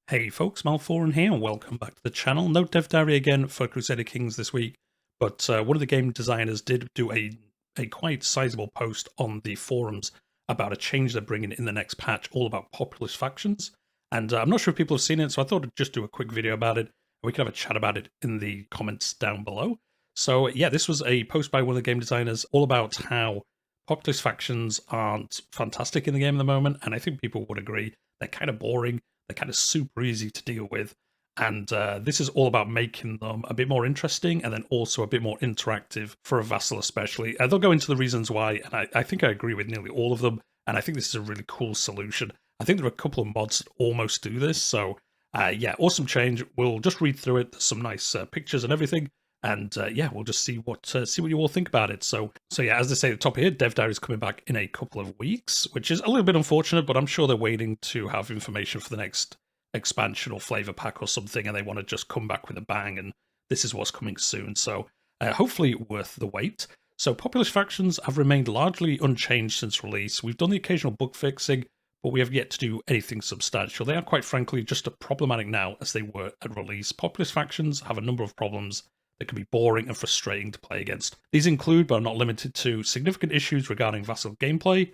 Hey folks, Malforian here, and welcome back to the channel. No dev diary again for Crusader Kings this week, but one of the game designers did do a quite sizable post on the forums about a change they're bringing in the next patch, all about populist factions. And I'm not sure if people have seen it, so I thought I'd just do a quick video about it, and we can have a chat about it in the comments down below. So yeah, this was a post by one of the game designers all about how populist factions aren't fantastic in the game at the moment, and I think people would agree they're kind of boring. They're kind of super easy to deal with. And this is all about making them a bit more interesting and then also a bit more interactive for a vassal, especially. They'll go into the reasons why, and I think I agree with nearly all of them. And I think this is a really cool solution. I think there are a couple of mods that almost do this. So, yeah, awesome change. We'll just read through it. There's some nice pictures and everything. And yeah, we'll just see what you all think about it. So yeah, as they say at the top here, Dev Diary is coming back in a couple of weeks, which is a little bit unfortunate, but I'm sure they're waiting to have information for the next expansion or flavor pack or something, and they want to just come back with a bang. And this is what's coming soon. So hopefully worth the wait. So populist factions have remained largely unchanged since release. We've done the occasional bug fixing, but we have yet to do anything substantial. They are quite frankly just as problematic now as they were at release. Populist factions have a number of problems that can be boring and frustrating to play against. These include, but are not limited to, significant issues regarding vassal gameplay,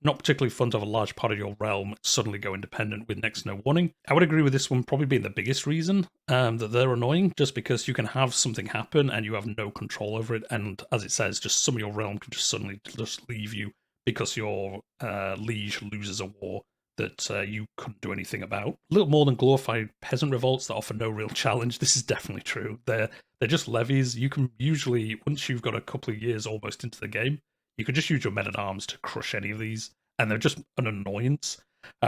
not particularly fun to have a large part of your realm suddenly go independent with next to no warning. I would agree with this one probably being the biggest reason that they're annoying, just because you can have something happen and you have no control over it, and as it says, just some of your realm can just suddenly just leave you because your liege loses a war that you couldn't do anything about. A little more than glorified peasant revolts that offer no real challenge. This is definitely true. They're just levies. You can usually, once you've got a couple of years almost into the game, you can just use your men-at-arms to crush any of these, and they're just an annoyance.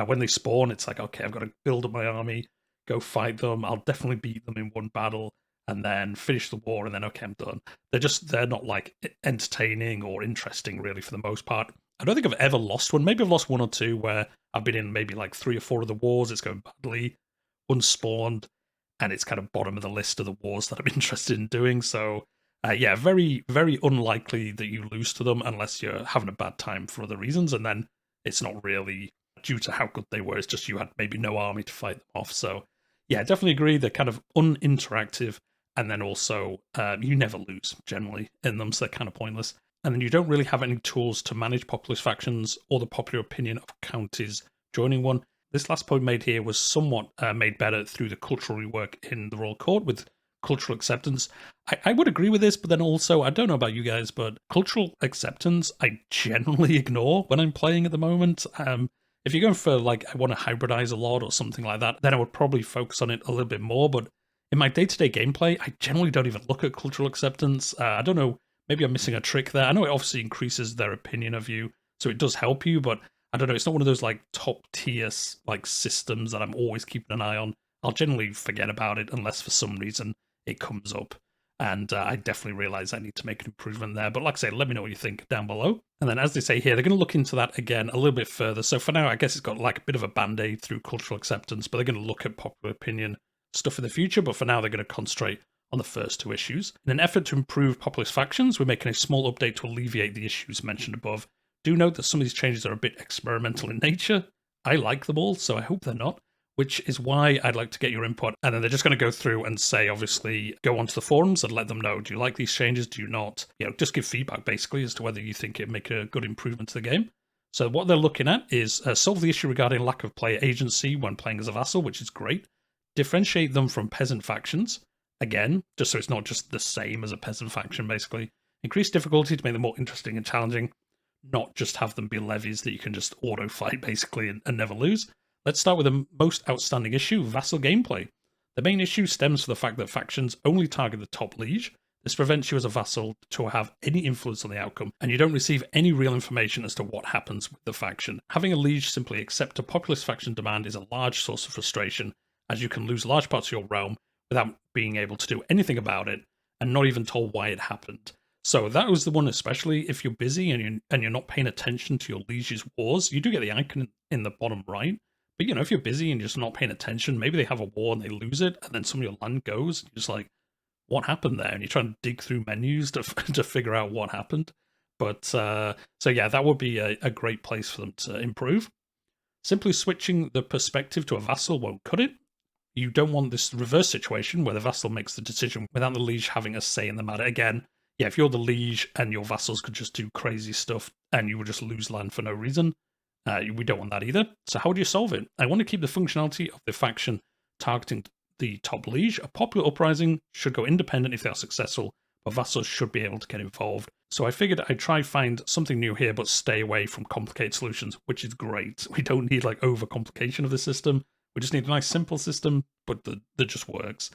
When they spawn, it's like, okay, I've got to build up my army, go fight them. I'll definitely beat them in one battle, and then finish the war, and then okay, I'm done. They're not like entertaining or interesting really for the most part. I don't think I've ever lost one. Maybe I've lost one or two where I've been in maybe like 3 or 4 of the wars. It's going badly, unspawned, and it's kind of bottom of the list of the wars that I'm interested in doing. So yeah, very, very unlikely that you lose to them unless you're having a bad time for other reasons, and then it's not really due to how good they were. It's just you had maybe no army to fight them off. So yeah, definitely agree. They're kind of uninteractive, and then also you never lose generally in them, so they're kind of pointless. And then you don't really have any tools to manage populist factions or the popular opinion of counties joining one. This last point made here was somewhat made better through the cultural rework in the Royal Court with cultural acceptance. I would agree with this, but then also, I don't know about you guys, but cultural acceptance I generally ignore when I'm playing at the moment. If you're going for, like, I want to hybridize a lot or something like that, then I would probably focus on it a little bit more, but in my day-to-day gameplay, I generally don't even look at cultural acceptance. I don't know, maybe I'm missing a trick there. I know it obviously increases their opinion of you, so it does help you, but I don't know, it's not one of those, like, top-tier, like, systems that I'm always keeping an eye on. I'll generally forget about it unless for some reason it comes up. And I definitely realize I need to make an improvement there. But like I say, let me know what you think down below. And then as they say here, they're going to look into that again a little bit further. So for now, I guess it's got like a bit of a band-aid through cultural acceptance, but they're going to look at popular opinion stuff in the future. But for now, they're going to concentrate on the first 2 issues. In an effort to improve populist factions, we're making a small update to alleviate the issues mentioned above. Do note that some of these changes are a bit experimental in nature. I like them all, so I hope they're not, which is why I'd like to get your input. And then they're just going to go through and say, obviously, go onto the forums and let them know, do you like these changes? Do you not? You know, just give feedback, basically, as to whether you think it'd make a good improvement to the game. So what they're looking at is solve the issue regarding lack of player agency when playing as a vassal, which is great. Differentiate them from peasant factions. Again, just so it's not just the same as a peasant faction, basically. Increase difficulty to make them more interesting and challenging. Not just have them be levies that you can just auto-fight, basically, and never lose. Let's start with the most outstanding issue, vassal gameplay. The main issue stems from the fact that factions only target the top liege. This prevents you as a vassal to have any influence on the outcome, and you don't receive any real information as to what happens with the faction. Having a liege simply accept a populist faction demand is a large source of frustration, as you can lose large parts of your realm without being able to do anything about it, and not even told why it happened. So that was the one, especially if you're busy and you're not paying attention to your liege's wars. You do get the icon in the bottom right, but you know, if you're busy and you're just not paying attention, maybe they have a war and they lose it, and then some of your land goes, and you're just like, what happened there? And you're trying to dig through menus to to figure out what happened. But so yeah, that would be a great place for them to improve. Simply switching the perspective to a vassal won't cut it. You don't want this reverse situation where the vassal makes the decision without the liege having a say in the matter. Again, yeah, if you're the liege and your vassals could just do crazy stuff and you would just lose land for no reason, we don't want that either. So how do you solve it? I want to keep the functionality of the faction targeting the top liege. A popular uprising should go independent if they are successful, but vassals should be able to get involved. So I figured I'd try find something new here, but stay away from complicated solutions, which is great. We don't need like overcomplication of the system. We just need a nice simple system, but that just works.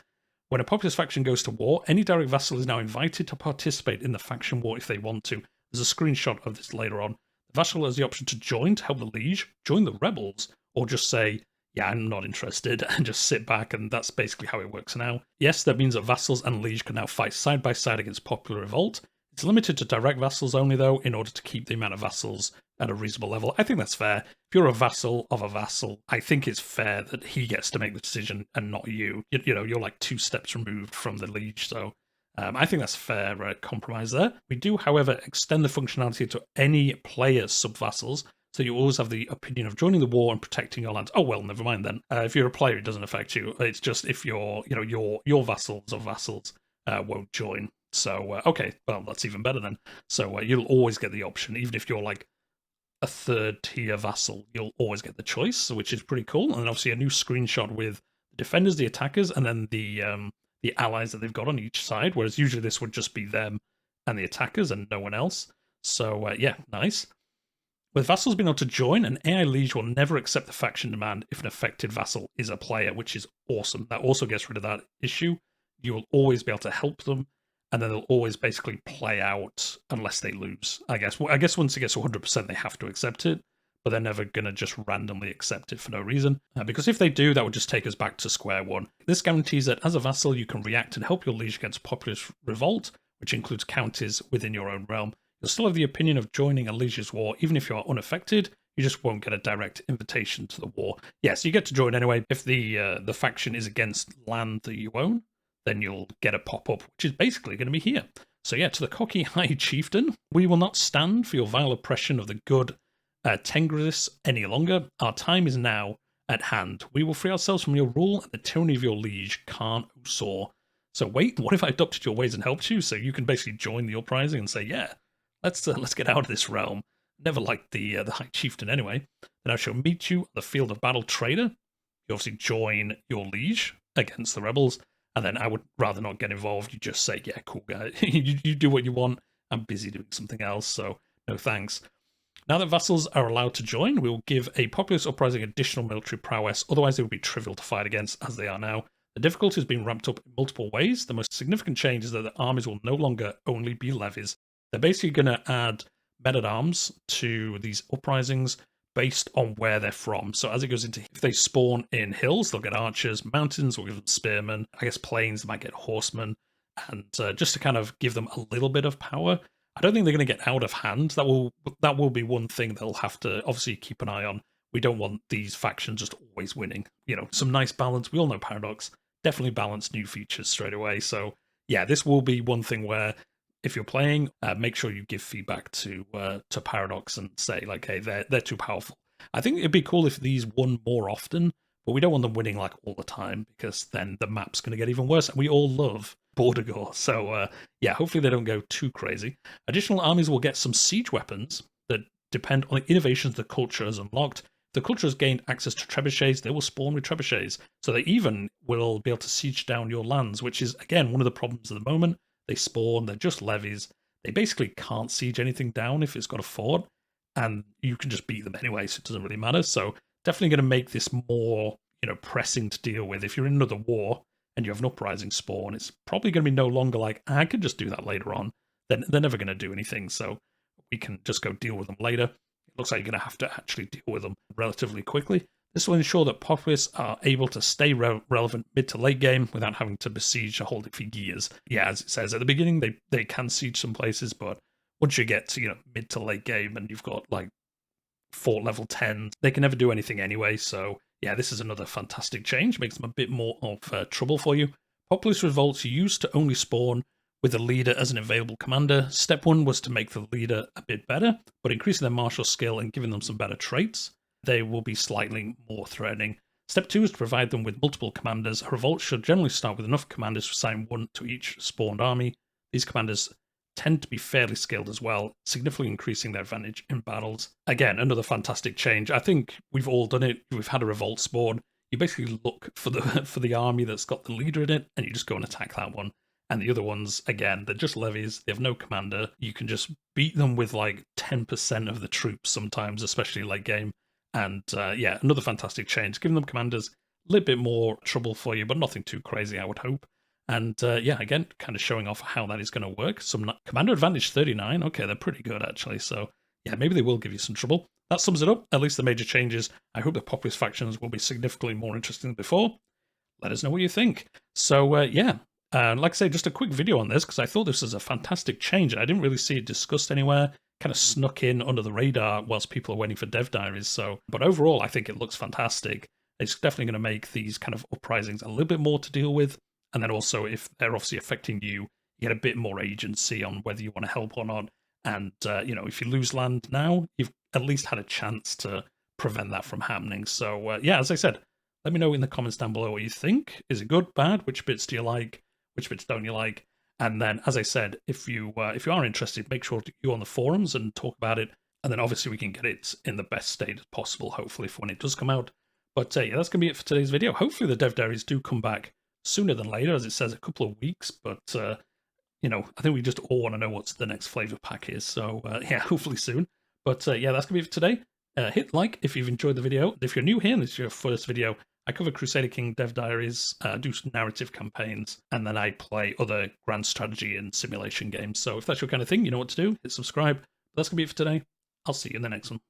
When a populist faction goes to war, any direct vassal is now invited to participate in the faction war if they want to. There's a screenshot of this later on. The vassal has the option to join to help the liege, join the rebels, or just say, yeah, I'm not interested, and just sit back, and that's basically how it works now. Yes, that means that vassals and liege can now fight side by side against popular revolt. It's limited to direct vassals only, though, in order to keep the amount of vassals at a reasonable level. I think that's fair. If you're a vassal of a vassal, I think it's fair that he gets to make the decision and not you. You know, you're like 2 steps removed from the liege, so I think that's fair compromise there. We do, however, extend the functionality to any player's sub-vassals, so you always have the opinion of joining the war and protecting your lands. Oh, well, never mind then. If you're a player, it doesn't affect you. It's just if you're, your vassals or vassals won't join. So, okay, well, that's even better then. So you'll always get the option, even if you're like a 3rd tier vassal, you'll always get the choice, which is pretty cool. And then obviously a new screenshot with the defenders, the attackers, and then the allies that they've got on each side, whereas usually this would just be them and the attackers and no one else. So, yeah, nice. With vassals being able to join, an AI liege will never accept the faction demand if an affected vassal is a player, which is awesome. That also gets rid of that issue. You will always be able to help them, and then they'll always basically play out unless they lose. I guess once it gets to 100%, they have to accept it, but they're never going to just randomly accept it for no reason. Because if they do, that would just take us back to square one. This guarantees that as a vassal, you can react and help your liege against populist revolt, which includes counties within your own realm. You'll still have the opinion of joining a liege's war, even if you are unaffected. You just won't get a direct invitation to the war. Yes, you get to join anyway. If the faction is against land that you own, then you'll get a pop-up, which is basically going to be here. So yeah, to the cocky high chieftain, we will not stand for your vile oppression of the good Tengris any longer. Our time is now at hand. We will free ourselves from your rule and the tyranny of your liege, Khan Usor. So wait, what if I adopted your ways and helped you? So you can basically join the uprising and say, yeah, let's get out of this realm. Never liked the high chieftain anyway. Then I shall meet you on the field of battle, traitor. You obviously join your liege against the rebels. And then I would rather not get involved. You just say, yeah, cool guy. you do what you want. I'm busy doing something else, so no thanks. Now that vassals are allowed to join, we will give a populist uprising additional military prowess. Otherwise, they would be trivial to fight against, as they are now. The difficulty has been ramped up in multiple ways. The most significant change is that the armies will no longer only be levies. They're basically going to add men-at-arms to these uprisings based on where they're from. So as it goes into, if they spawn in hills, they'll get archers, mountains will give them spearmen, I guess plains, they might get horsemen, and just to kind of give them a little bit of power. I don't think they're going to get out of hand. That will be one thing they'll have to obviously keep an eye on. We don't want these factions just always winning. You know, some nice balance. We all know Paradox definitely balance new features straight away. So yeah, this will be one thing where if you're playing, make sure you give feedback to Paradox and say like, hey, they're too powerful. I think it'd be cool if these won more often, but we don't want them winning like all the time because then the map's going to get even worse. And we all love border gore. So yeah, hopefully they don't go too crazy. Additional armies will get some siege weapons that depend on the innovations the culture has unlocked. If the culture has gained access to trebuchets, they will spawn with trebuchets. So they even will be able to siege down your lands, which is, again, one of the problems at the moment. They spawn, they're just levies. They basically can't siege anything down if it's got a fort, and you can just beat them anyway, so it doesn't really matter. So definitely going to make this more, pressing to deal with. If you're in another war and you have an uprising spawn, it's probably going to be no longer like, I could just do that later on. Then they're never going to do anything, so we can just go deal with them later. It looks like you're going to have to actually deal with them relatively quickly. This will ensure that populists are able to stay relevant mid to late game without having to besiege a holding for years. Yeah, as it says at the beginning, they can siege some places, but once you get to mid to late game and you've got like fort level 10, they can never do anything anyway. So yeah, this is another fantastic change. Makes them a bit more of trouble for you. Populist revolts used to only spawn with the leader as an available commander. Step 1 was to make the leader a bit better, but increasing their martial skill and giving them some better traits. They will be slightly more threatening. Step 2 is to provide them with multiple commanders. A revolt should generally start with enough commanders to assign one to each spawned army. These commanders tend to be fairly skilled as well, significantly increasing their advantage in battles. Again, another fantastic change. I think we've all done it. We've had a revolt spawn. You basically look for the army that's got the leader in it, and you just go and attack that one. And the other ones, again, they're just levies. They have no commander. You can just beat them with like 10% of the troops sometimes, especially late game. And yeah, another fantastic change. Giving them commanders, a little bit more trouble for you, but nothing too crazy, I would hope. And yeah, again, kind of showing off how that is going to work. Some commander advantage 39. Okay, they're pretty good, actually. So yeah, maybe they will give you some trouble. That sums it up, at least the major changes. I hope the Populist Factions will be significantly more interesting than before. Let us know what you think. So yeah, like I say, just a quick video on this, because I thought this was a fantastic change. I didn't really see it discussed anywhere. Kind of snuck in under the radar whilst people are waiting for dev diaries. So, but overall, I think it looks fantastic. It's definitely going to make these kind of uprisings a little bit more to deal with. And then also, if they're obviously affecting you, you get a bit more agency on whether you want to help or not. And, you know, if you lose land now, you've at least had a chance to prevent that from happening. So, yeah, as I said, let me know in the comments down below what you think. Is it good, bad? Which bits do you like? Which bits don't you like? And then, as I said, if you are interested, make sure you're on the forums and talk about it. And then obviously we can get it in the best state as possible, hopefully, for when it does come out. But yeah, that's going to be it for today's video. Hopefully the dev diaries do come back sooner than later, as it says, a couple of weeks. But, you know, I think we just all want to know what the next flavor pack is. So yeah, hopefully soon. But yeah, that's going to be it for today. Hit like if you've enjoyed the video. If you're new here and this is your first video, I cover Crusader King dev diaries, do some narrative campaigns, and then I play other grand strategy and simulation games. So if that's your kind of thing, you know what to do. Hit subscribe. But that's going to be it for today. I'll see you in the next one.